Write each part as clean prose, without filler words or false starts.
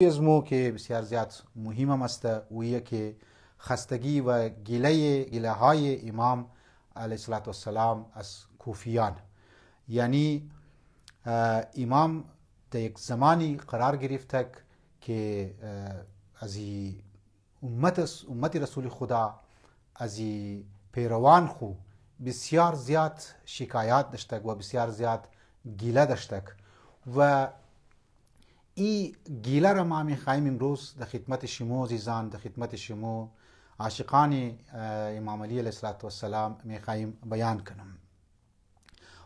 ازمو که بسیار زیاد مهم است و که خستگی و گله های امام علیه السلام از کوفیان، یعنی امام در یک زمانی قرار گرفته که از امت رسول خدا، از پیروان خو بسیار زیاد شکایات داشتک و بسیار زیاد گیله داشتک و این گیله را ما میخواهیم امروز در خدمت شما عزیزان، در خدمت شما عاشقان امام علی علیه السلام میخواهیم بیان کنم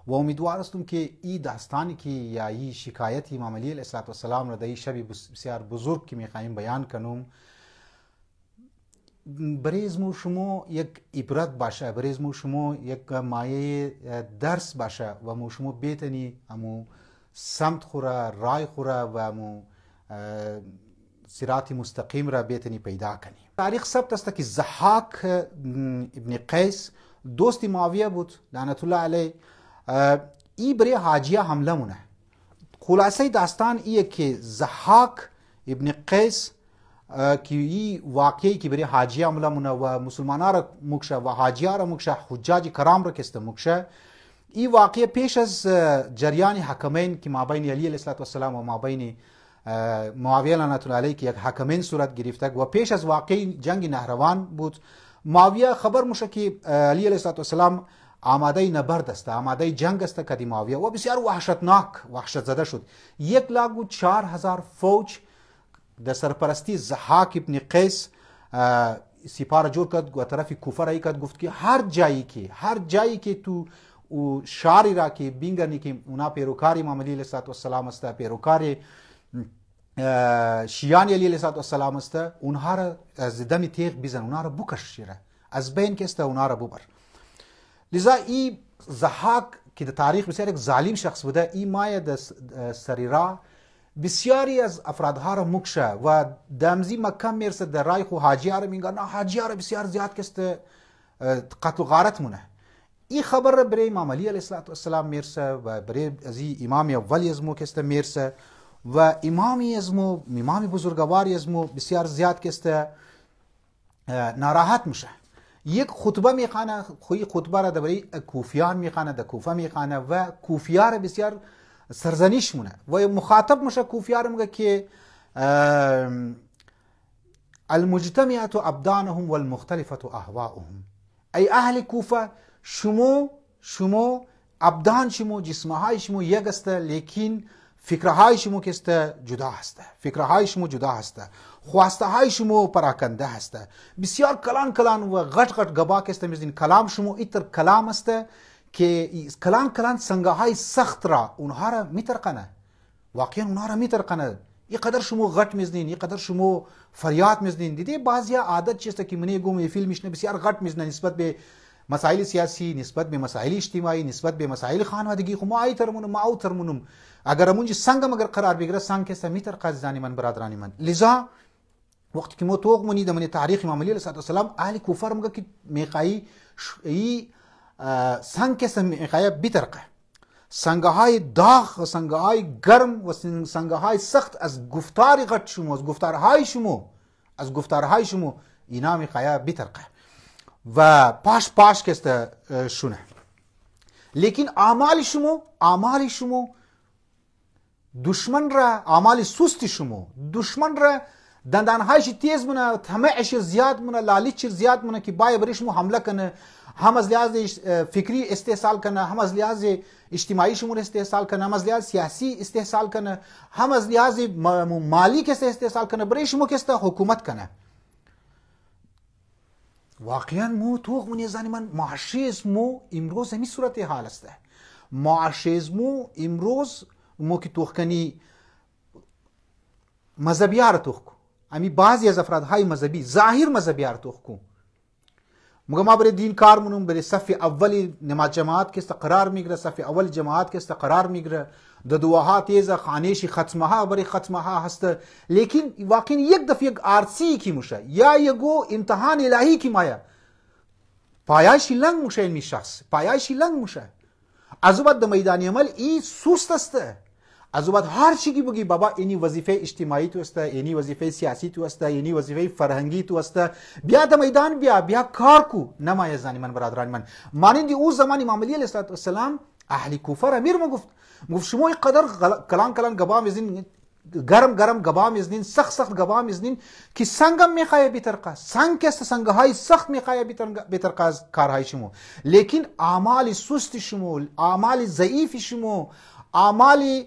و امیدوار هستم که این داستانی که یا این شکایت امام علی علیه السلام را در این شب بسیار بزرگ که میخواهیم بیان کنم برای ازمو شما یک عبرت باشه، برای ازمو شما یک مایه درس باشه و مو شما بیتنی امو سمت خوره، رای خوره و امو صراط مستقیم را بیتنی پیدا کنی. تاریخ ثبت است که ضحاک ابن قیس دوست معاویه بود لعنت الله علیه. این برای حاجیه حمله مونه. خلاصه داستان ایه که ضحاک ابن قیس که این واقعی که برای حاجیه حمله مونه و مسلمانان را مکشه و حاجیه را مکشه، حجاج کرام را کسته مکشه. این واقعه پیش از جریان حکمین که مابین علی علیه السلام و مابین معاویه لعنت الله علیه که یک حکمین صورت گرفته و پیش از واقع جنگ نهروان بود. معاویه خبر میشه که علی علیه السلام آماده نبرد است، آماده جنگ است کدی معاویه و بسیار وحشت زده شد. 1,04,000 فوج در سرپرستی ضحاک ابن قیس سپاه جور کرد و طرف کوفه را کرد. گفت که هر جایی که تو و شاری را که بینگرنی که اونا پیروکار امام علی علیه السلام است، پیروکار شیعان علی علیه السلام است، اونها را از دم تیغ بزن، اونها را بکش، از بین کسته اونها را ببر. لذا این ضحاک که در تاریخ بسیار یک ظالم شخص بوده، این مایه در سریرا بسیاری از افرادها را مکشه و دمزی مکه میرسه در رای خو حاجیه را میگن، حاجیه را بسیار زیاد کسته قتل و غارت مونه. این خبر را برای امام علی علیه السلام میرسه و برای از امام اولی ازمو کسته میرسه و امام بزرگواری ازمو بسیار زیاد کسته ناراحت میشه. یک خطبه میخوانه، خوی خطبه را برای کوفیان میخوانه، در کوفه میخوانه و کوفیان را بسیار سرزنش مونه و مخاطب میشه. کوفیان میگه که المجتمعة ابدانهم والمختلفة اهواؤهم. ای اهل کوفه، شما ابدان شما، جسمهای شما یک است، لیکن فکرهای شما که است جدا هست، فکرهای شما جدا هست، خواسته های شما پراکنده هست. بسیار کلان و غټ گبا که است میزین کلام شما ایتر کلام است که کلان سنگه های سخت را اونها را میترقنه، واقعا اونها را میترقنه. این قدر شما غټ میزنین، این قدر شما فریاد میزنین. دیدی بعضیا عادت چیست که منی گم فیلمش نه بسیار غټ میزنن نسبت به مسائل سیاسی، نسبت به مسائل اجتماعی، نسبت به مسائل خانوادگی. خو ما ای ترمونم، ما او ترمونم، اگر مونږ څنګه مگر قرار بگیره څنګه سه میتر قزانی من برادرانی من. لذا وقتی که مو توغ منی د من تاریخ امام علی علیه السلام اهل کوفر مګه کی میخای ای څنګه سه میخای بیترقه څنګه های داغ، څنګه های گرم و څنګه های سخت از گفتار غټ شما، از گفتارهای شما اینا میخای بیترقه و پاش کسته شونه. لیکن اعمال شما دشمن را، اعمال سست شما دشمن را دندانهایش تیز مونه، طمعش زیاد مونه، لالچ زیاد مونه که بای برش مو حمله کنه، هم از لحاظ فکری استحصال کنه، هم از لحاظ اجتماعی شما استحصال کنه، هم از لحاظ سیاسی استحصال کنه، هم از لحاظ مالی کسته استحصال کنه، برش مو کسته حکومت کنه. واقعا مو توغ منی زنی من معاشی اسمو امروز همی صورت حال است. معاشی اسمو امروز مو که توغ کنی مذهبی ها را توغ کن، امی بعضی از افرادهای مذهبی ظاهر مذهبی ها را توغ کن. مگه ما برای دین کار منم، برای صف اولی نماز جماعت که است قرار میگیره، صف اول جماعت که است قرار میگیره، د دعاها تیزه خانهشی ختمه ها برای ختمه ها هست. لیکن واقعا یک دفعه یک عرصی کی موشه یا یگو امتحان الهی کی مایا پایایشی لنگ موشه، این شخص پایایشی لنگ موشه. از بعد در میدان عمل ای سوست است، از بعد هر چی بگی بابا اینی وظیفه اجتماعی تو است، اینی وظیفه سیاسی تو است، اینی وظیفه فرهنگی تو است، بیا د میدان بیا کار کو. نمای زنی من برادران من، مانند او زمان امام علی علیه السلام اهل کوفه را امیر گفت شما اینقدر کلان گبا میزنین، گرم گبا میزنین، سخت گبا میزنین که سنگم میخواه بیترقه، سنگ است، سنگهای سخت میخواه بیترقه از کارهای شما. لیکن اعمال سست شما، اعمال ضعیف شما، اعمال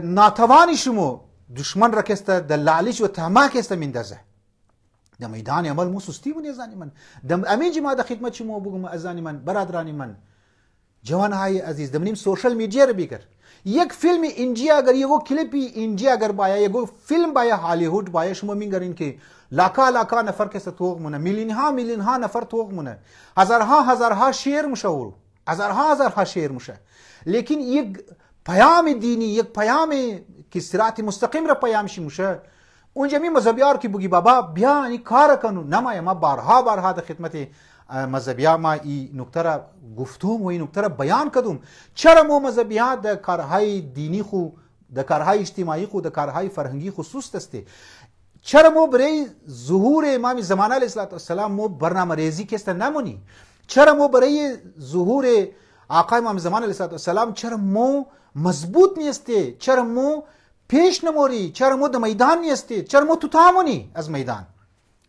ناتوان شما دشمن را کسته در لالچ و طمع کسته میندازه. در میدان عمل مو سستی بونی ازانی من. در امیجی ما در خدمت شما بگم ازانی من برادرانی من، جوانهای عزیز، دمنیم سوشل میڈیا رو بگر یک فیلم اینجا اگر یگو کلیپی اینجا اگر بایا یگو فیلم بایا هالیوود بایا شما میگرین که لاکا نفر کسته توق مونه، میلیون ها نفر توق مونه، هزارها شیر مشاورو، هزارها شیر مشه. لیکن یک پیام دینی، یک پیام که صراط مستقیم را پیامشی مشه، اونجا می مذهبیار که بگی بابا بیا این کار کنو. نمای ما بارها در خدمت مذهبیار ما این نکته را گفتم و این نکته را بیان کردم. چرا مو مذهبیار در کارهای دینی خو، در کارهای اجتماعی خو، در کارهای فرهنگی خو سست است؟ چرا مو برای ظهور امام زمان علیه السلام مو برنامه ریزی کست نمونی؟ چرا مو برای ظهور آقا امام زمان علیه السلام چرا مو مضبوط نیستی؟ چرا مو پیش نموری؟ چرا مو در میدان نیستی؟ چرا مو تو تامونی از میدان؟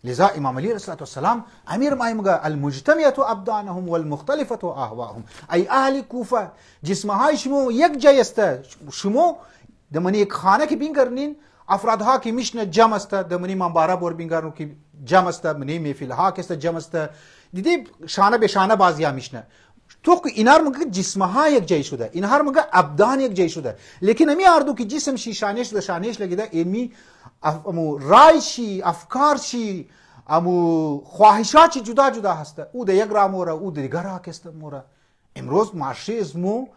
لذا امام علی علیه السلام امیر ما میگه المجتمعات ابدانهم والمختلفه اهواهم. ای اهل کوفه، جسمهای شما یک جای است. شما در من یک خانه که بینگرنین افرادها که میشنه جمع است، در من منبره بور بینگرن که جمع است، منی میفیلها که است جمع است، دیدی شانه به شانه بازیا میشنه. تو که اینار مگه جسمها یک جای شده، اینها مگه ابدان یک جای شده. لیکن امی اردو که جسم شی شانش لگیده، علمی امو رای شی، افکار شی، امو خواهشات شی جدا هسته. او ده یک را موره، او ده دیگر را کسته موره. امروز معاشره ازمو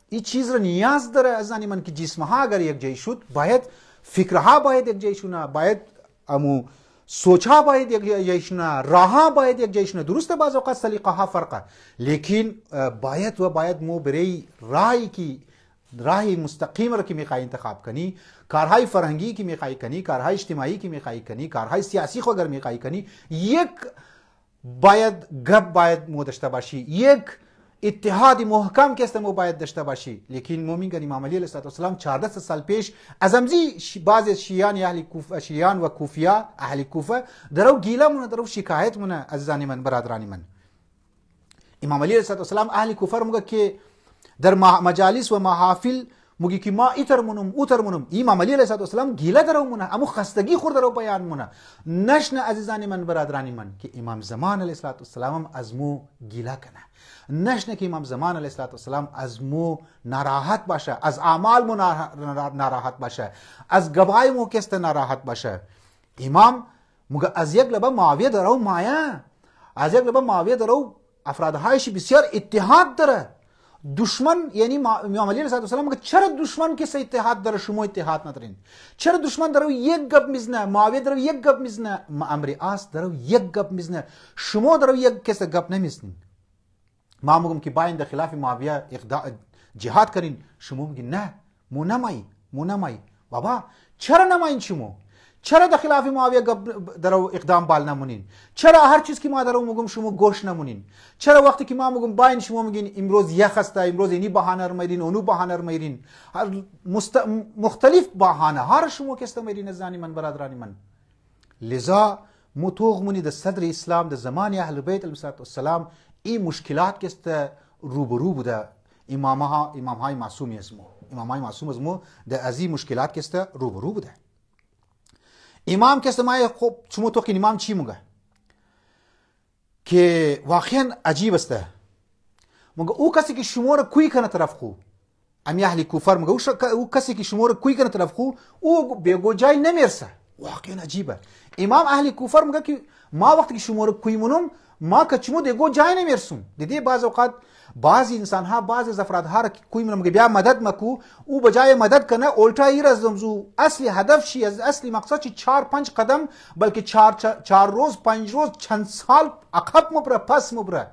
این چیز را نیاز داره از آنی من که جسمها اگر یک جای شد، باید فکرها باید یک جای شونه، باید امو سوچها باید یک جایشونه، راهها باید یک جایشونه. درسته بعض اوقات سلیقه ها فرقه، لیکن باید مو برای راهی که راه مستقیم را که میخوای انتخاب کنی، کارهای فرهنگی که میخوای کنی، کارهای اجتماعی که میخوای کنی، کارهای سیاسی خو اگر میخوای کنی، یک باید مو داشته باشی، یک اتحاد محکم که است مو باید داشته باشی. لیکن مو میگن امام علی علیه السلام 14 سال پیش از امزی بعض شیعان اهل کوفه، شیعان و کوفیا اهل کوفه درو گیله مون، درو شکایت مون عزیزان من برادران من. امام علی علیه السلام اهل کوفه میگه که در مجالس و محافل میگه که ما ایتر منم اوتر منم. امام علی علیه السلام گیله درو مونه، اما خستگی خور درو بیان مونه. نشنه عزیزان من برادران من که امام زمان علیه السلام از مو گیله کنه، نشنه که امام زمان علیه السلام از مو ناراحت باشه، از اعمال مو ناراحت باشه، از گبای مو کست ناراحت باشه. امام میگه از یک لبه معاویه درو مایا، از یک لبه معاویه درو افرادهایش بسیار اتحاد داره. دشمن یعنی امام علی علیه السلام میگه چرا دشمن که اتحاد داره شما اتحاد ندارین؟ چرا دشمن درو یک گپ میزنه، معاویه درو یک گپ میزنه، امر عاص درو یک گپ میزنه، شما درو یک کس گپ نمیزنین؟ ما میگم که باید در خلاف معاویه جهاد کنین، شما میگین نه مو نمایی. بابا چرا نمایین؟ شما چرا در خلاف معاویه درو اقدام بال نمونین؟ چرا هر چیز که ما درو میگم شما گوش نمونین؟ چرا وقتی که ما میگم باین شما میگین امروز یخ است، امروز اینی بهانه میرین، اونو بهانه میرین، مختلف بهانه ها شما کست میرین زانی من برادرانی من. لذا متوغ منی در صدر اسلام در زمان اهل بیت علیهم السلام این مشکلات کست روبرو بوده. امام های معصوم ازمو در از این مشکلات کست روبرو بوده. امام کست ما خوب شما تو که امام چی میگه که واقعا عجیب است. میگه او کسی که شما رو کوی کنه طرف خو، امی اهل کفر میگه او کسی که شما رو کوی کنه طرف خو او به گوجای نمیرسه. واقعا عجیبه. امام اهل کفر میگه که ما وقتی که شما رو کوی منم ما که چمو دیگو جای نمیرسون. دیدی بعض اوقات بعضی انسان ها بعضی افرادها را کوی میگه بیا مدد مکو، او بجای مدد کنه الٹا ایر از زمزو اصلی هدف شی، از اصلی مقصد چی 4-5 قدم بلکه 4 روز 5 روز چند سال عقب مبره پس مبره.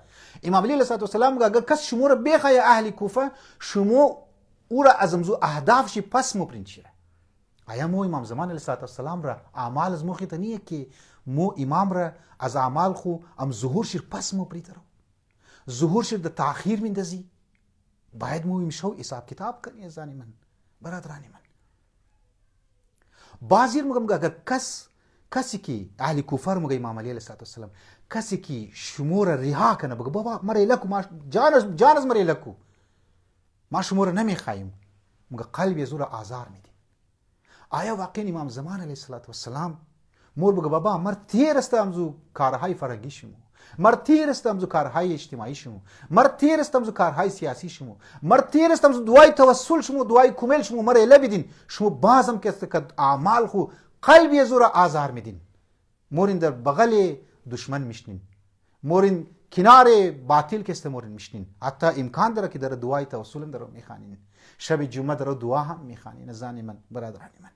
امام علی علیه السلام میگه اگر کس شما رو بخواه اهل کوفه، شما او را از امزو اهدافش پس مو برین آیا مو امام زمان علیه السلام را اعمال از مو خیطه نیه که مو امام را از اعمال خو ام ظهور شیر پس مو بریده رو ظهور شیر ده تاخیر میندازی باید مو امشو حساب کتاب کنی ازانی من برادرانی من بازیر مگم اگر کسی که اهل کوفر مگه امام علی علیه السلام کسی که شمور رها کنه بگه بابا مره لکو ما جان از مره لکو ما شمور نمیخوایم مگه قلب زور آزار میدی آیا واقعا امام زمان علیه السلام مور بگه بابا مر تیر است امزو کارهای فرنگی شمو مر تیر است امزو کارهای اجتماعی شمو مر تیر است امزو کارهای سیاسی شمو مر تیر است امزو دعای توسل شمو دعای کمل شمو مره لبیدین شمو بازم که اعمال خو قلب زور آزار میدین مورین در بغل دشمن میشنین مورین کنار باطل که مورین میشنین حتی امکان داره که در دعای توسل در میخوانین شب جمعه در دعا هم میخوانین زانی من برادرانی من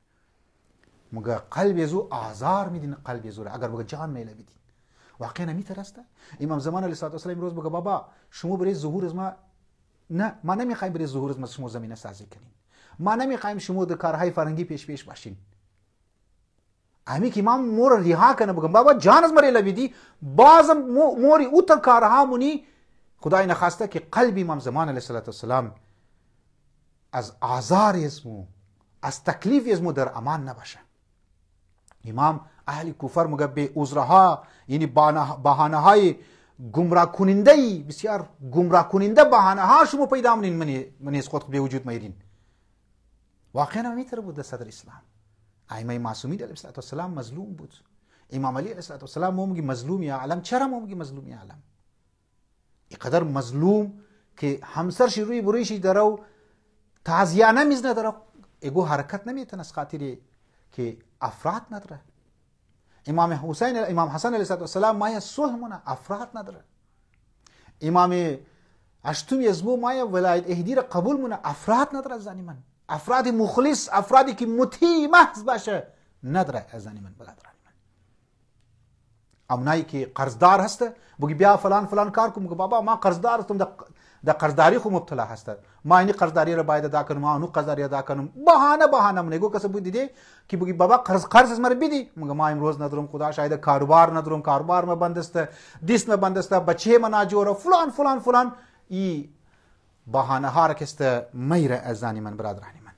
مگه قلب زو آزار میدین قلب زور اگر بگه جان میله بیدین واقعا میترسته امام زمان علیه السلام روز بگه بابا شما برای ظهور از ما نه ما نمیخوایم برای ظهور از ما شما زمینه سازی کنین ما نمیخوایم شما در کارهای فرنگی پیش باشین امی که امام مور رها کنه بگم بابا جان از مره لبیدی بازم موری اوتر کارها مونی خدای نخواسته که قلب امام زمان علیه السلام از آزار اسمو از تکلیف اسمو در امان نباشه امام اهل کفر مگه به عذرها یعنی بهانه های گمراه کننده بسیار گمراه کننده بهانه ها شما پیدا منین من از خود به وجود میرین واقعا میتره بود در صدر اسلام ائمه معصومین علیه السلام مظلوم بود امام علی علیه السلام مو میگه مظلومی عالم چرا مو میگه مظلومی عالم اینقدر مظلوم که همسرش روی برویش درو تعزیانه میزنه درو اگو حرکت نمیتونه از خاطر که افراد نداره امام حسن علیه السلام مایه صلح مونه افراد نداره امام اشتمی ازمو مایه ولایت اهدی را قبول مونه افراد نداره زنی من افراد مخلص افرادی که مطیع محض باشه نداره ازانی من برادرانی من امنایی که قرضدار هسته بگی بیا فلان کار کنم بابا ما قرضدار هستم در قرضداری خو مبتلا هسته ما اینی قرضداری را باید ادا کنم اونو قرضداری ادا کنم بهانه منگو کس بود دیده که بگی بابا قرض از مر بیدی مگه ما امروز ندارم خدا شاید کاروبار ندارم کاروبار ما بند است دیس ما بند است بچه ما ناجوره فلان ای بهانه ها را کست میره ازانی من برادرانی من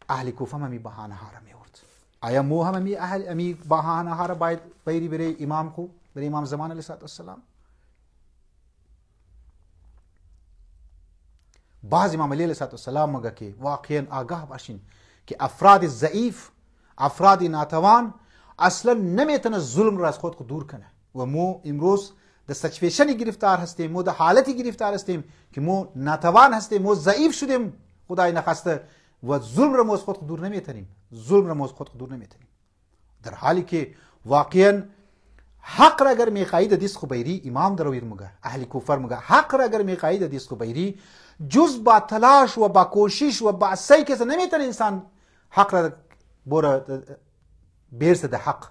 اهل کوفه هم می بهانه ها را میورد آیا مو هم می بهانه ها را باید بیری بره امام خو بره امام زمان علیه السلام بعض امام علی علیه السلام مگه که واقعا آگاه باشین که افراد ضعیف افراد ناتوان اصلا نمیتونه ظلم را از خود دور کنه و مو امروز در سچویشنی گرفتار هستیم مو در حالتی گرفتار هستیم که مو ناتوان هستیم مو ضعیف شدیم خدای نخواسته و ظلم را مو از خود دور نمیتونیم در حالی که واقعا حق را اگر میخواهید دیس خبیری امام درویر مگه اهل کفر مگه حق را اگر میخواهید دیس خبیری جز با تلاش و با کوشش و با سعی که نمیتونه انسان حق را برسه ده حق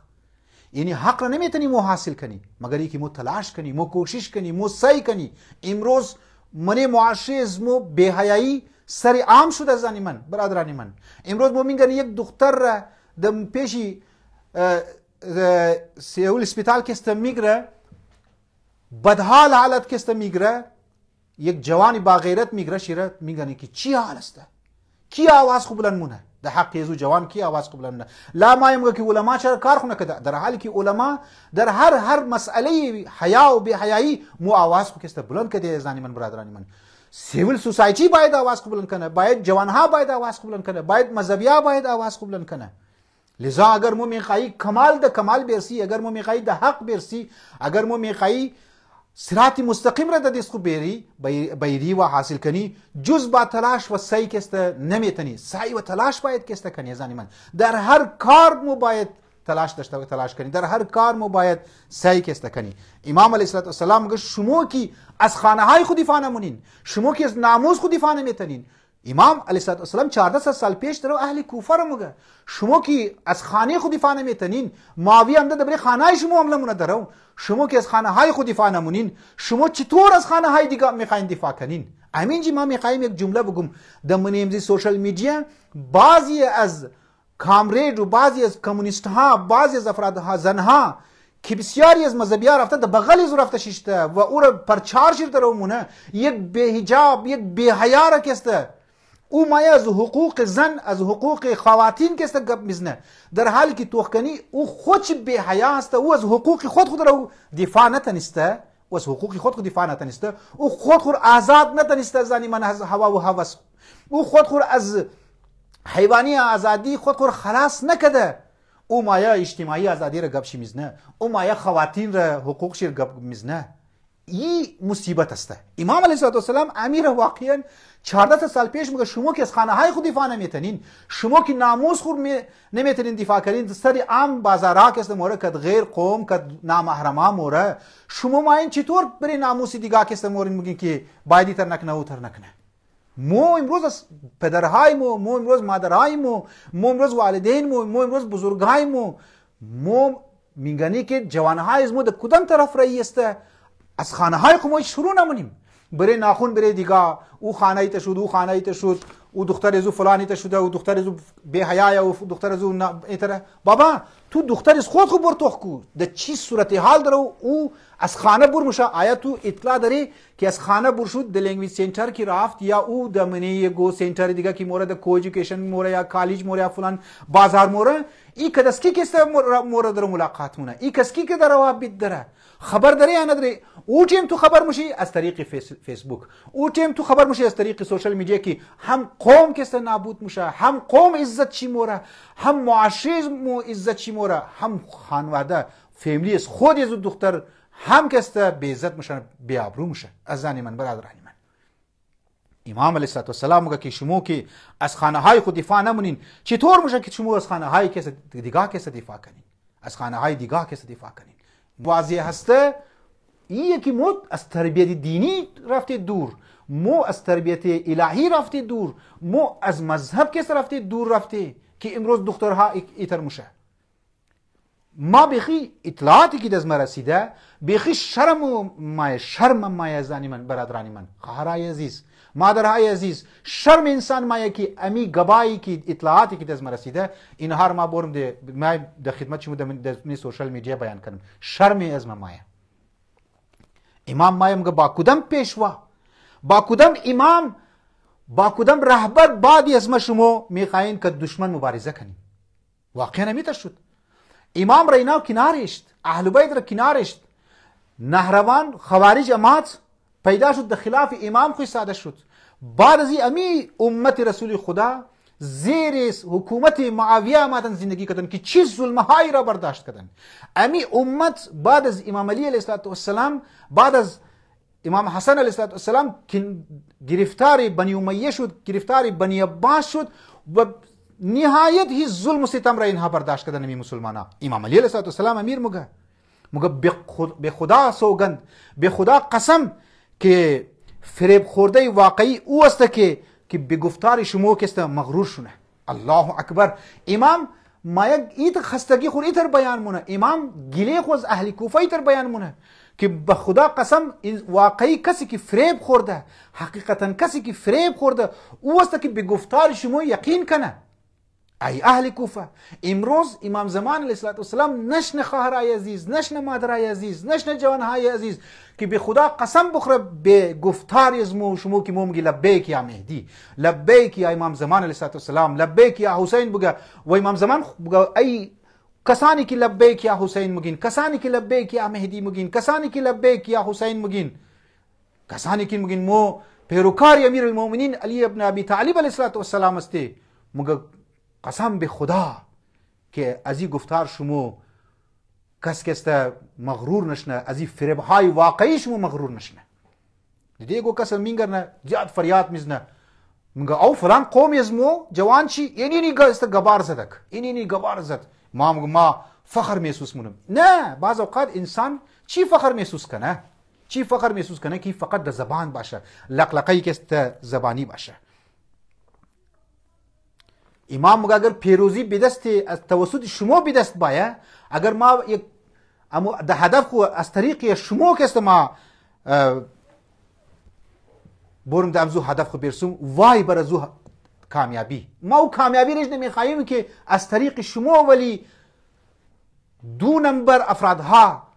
یعنی حق را نمیتونی مو حاصل کنی مگر اینکه مو تلاش کنی مو کوشش کنی مو سعی کنی امروز من معاشره از مو بی‌حیایی سر عام شده زنی من برادرانی من امروز مو میگن یک دختر را در پیشی سیول اسپیتال که است میگره بدحال حالت که است میگره یک جوانی با غیرت میگره شیره میگن که چی حال است کی آواز خوب بلند مونه در حق یزو جوان کی آواز خوب بلند لا ما میگه که علما چرا کار خونه کده در حالی که علما در هر مسئله حیا و بی حیایی مو آواز خو کست بلند کده زانی من برادرانی من سیویل سوسایتی باید آواز خوب بلند کنه باید جوانها باید آواز خوب بلند کنه باید مذهبیا باید آواز خوب بلند کنه لذا اگر مو میخوایی کمال ده کمال برسی اگر مو میخوایی ده حق برسی اگر مو میخوایی صراط مستقیم را د دسخو بیری و حاصل کنی جز با تلاش و سعی کسته نمیتنی سعی و تلاش باید کسته کنی زنی من در هر کار مو باید تلاش داشته و تلاش کنی در هر کار مو باید سعی کسته کنی امام علیه السلام میگه شما کی از خانه های خود دفاع نمونین شما کی از ناموس خود دفاع نمیتنین امام علیه السلام 1400 سال پیش درو اهل کوفه رو میگه شما کی از خانه خود دفاع نمیتنین معاویه هم در خانه شما حمله مونه درو شما که از خانه های خود دفاع نمونین شما چطور از خانه های دیگه میخواین دفاع کنین همینجی ما میخوایم یک جمله بگم در منیمزی سوشل میدیا بعضی از کامرید و بعضی از کمونیست ها بعضی از افراد زنها که بسیاری از مذهبی ها رفته در بغل زو رفته شیشته و او را پرچار شیرده رو مونه یک به حجاب یک به حیا را کسته او مایه از حقوق زن از حقوق خواتین کسته گپ میزنه در حالی که توخکنی او خودش به حیا هسته او از حقوق خود را دفاع نتنسته و از حقوق خود دفاع نتنسته او خود آزاد نتنسته زنی من از هوا و هوس او خود از حیوانی آزادی خود خلاص نکده او مایه اجتماعی آزادی را گپ میزنه او مایه خواتین را حقوق شیر گپ میزنه این مصیبت است. امام علیه السلام امیر واقعا 14 سال پیش میگه شما که از خانه های خود دفاع نمیتونین شما که ناموس خود نمیتونین دفاع کنین سری عام بازارها که است مورد کد غیر قوم کد نامحرما مورد شما ما این چطور بری ناموسی دیگه که است مورد میگین که باید تر نکنه و تر نکنه مو امروز از پدرهای مو امروز مادرهای مو امروز والدین مو امروز بزرگهای مو میگنی که جوانهای از مو در کدام طرف رایی است از خانه های خود شروع نمونیم بره ناخون بره دیگه او خانه ایت شد او خانه ایت شد او دختر ازو فلانی ایت شده او دختر ازو به حیا او دختر ازو ایتره بابا تو دختر از خود بر توخ کو در چی صورت حال داره او از خانه بر مشه آیا تو اطلاع داری که از خانه بر شد در لنگویج سنتر کی رفت یا او در منی گو سنتر دیگه کی مورد کو ایژوکیشن مورد یا کالج مورد یا فلان بازار مورد ای کدسکی کیست مورد در ملاقات مونه ای کسکی که در روابط داره خبر داری یا نداری او ټیم تو خبر مشي از طریق فیسبوک او ټیم تو خبر مشي از طریق سوشل میډیا کې هم قوم کې نابود مشه هم قوم عزت چی موره هم معاشره مو عزت چی موره هم خانواده فامیلی از خود از دختر هم که به عزت مشه بی آبرو مشه عزیزان من برادران من امام علیه السلام میگه که شما که از خانه های خود دفاع نمونین چطور میشه که شما از خانه های که دیگه که دفاع کنین از خانه های دیگه که دفاع کنین واضح هسته این که مو از تربیت دینی رفته دور مو از تربیت الهی رفته دور مو از مذهب کس رفته دور رفته که امروز دخترها ایتر مشه ما بخی اطلاعاتی که دست رسیده بخی شرم مایه زنی من برادرانی من خواهرای عزیز مادرهای عزیز شرم انسان مایه که امی گبایی که اطلاعاتی که دست رسیده اینها رو ما برم ما در خدمت شما در سوشل میډیا بیان کنم شرم از مایه امام مایم میگه با کدام پیشوا با کدام امام با کدام رهبر بعدی از ما شما میخواین که دشمن مبارزه کنیم واقعا نمیتر شد امام رینا کنارشت اهل بیت را کنارشت نهروان خوارج جماعت پیدا شد در خلاف امام خوی ساده شد بعد از امی امت رسول خدا زیر حکومت معاویه آمدن زندگی کردن که چه ظلمهایی را برداشت کردن امی امت بعد از امام علی علیه السلام بعد از امام حسن علیه السلام که گرفتار بنی امیه شد گرفتار بنی عباس شد و نهایت هی ظلم و ستم را اینها برداشت کردن امی مسلمانا امام علی علیه السلام امیر مگه به خدا سوگند به خدا قسم که فریب خورده واقعی او است که به گفتار شما که است مغرور شونه الله اکبر امام ما یک ایت خستگی خود ایتر بیان مونه امام گله خود از اهل کوفه ایتر بیان مونه که به خدا قسم واقعی کسی که فریب خورده حقیقتا کسی که فریب خورده او است که به گفتار شما یقین کنه ای اهل کوفه امروز امام زمان علیه السلام نشن خواهرای عزیز نشن مادرای عزیز نشن جوانهای عزیز که به خدا قسم بخوره به گفتار از شما که میگی لبیک یا مهدی لبیک یا امام زمان علیه السلام لبیک یا حسین بگه و امام زمان بگه ای کسانی که لبیک یا حسین مگین کسانی که لبیک یا مهدی مگین کسانی که لبیک یا حسین مگین کسانی که مگین مو پیروکار امیر المؤمنین علی ابن ابی طالب علیه السلام استی مگه قسم به خدا که از این گفتار شما کس کس مغرور نشنه از این فریب های واقعی شما مغرور نشنه دیگه کس مینگرنه زیاد فریاد میزنه میگه او فلان قوم از مو جوان چی اینی است گبار زدک اینی گبار زد ما فخر محسوس مونم نه بعض اوقات انسان چی فخر محسوس کنه چی فخر محسوس کنه که فقط در زبان باشه لقلقی که است زبانی باشه امام مگه اگر پیروزی به دست از توسط شما به دست باید اگر ما یک ده هدف خو از طریق شما که است ما برم دمزو هدف خو برسم وای بر زو کامیابی. ما او کامیابی رش نمیخواهیم که از طریق شما ولی 2 نمبر افرادها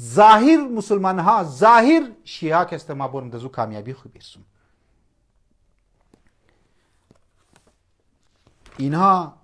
ظاهر مسلمان ها ظاهر شیعه که است ما برم دزو کامیابی خو برسم. اینها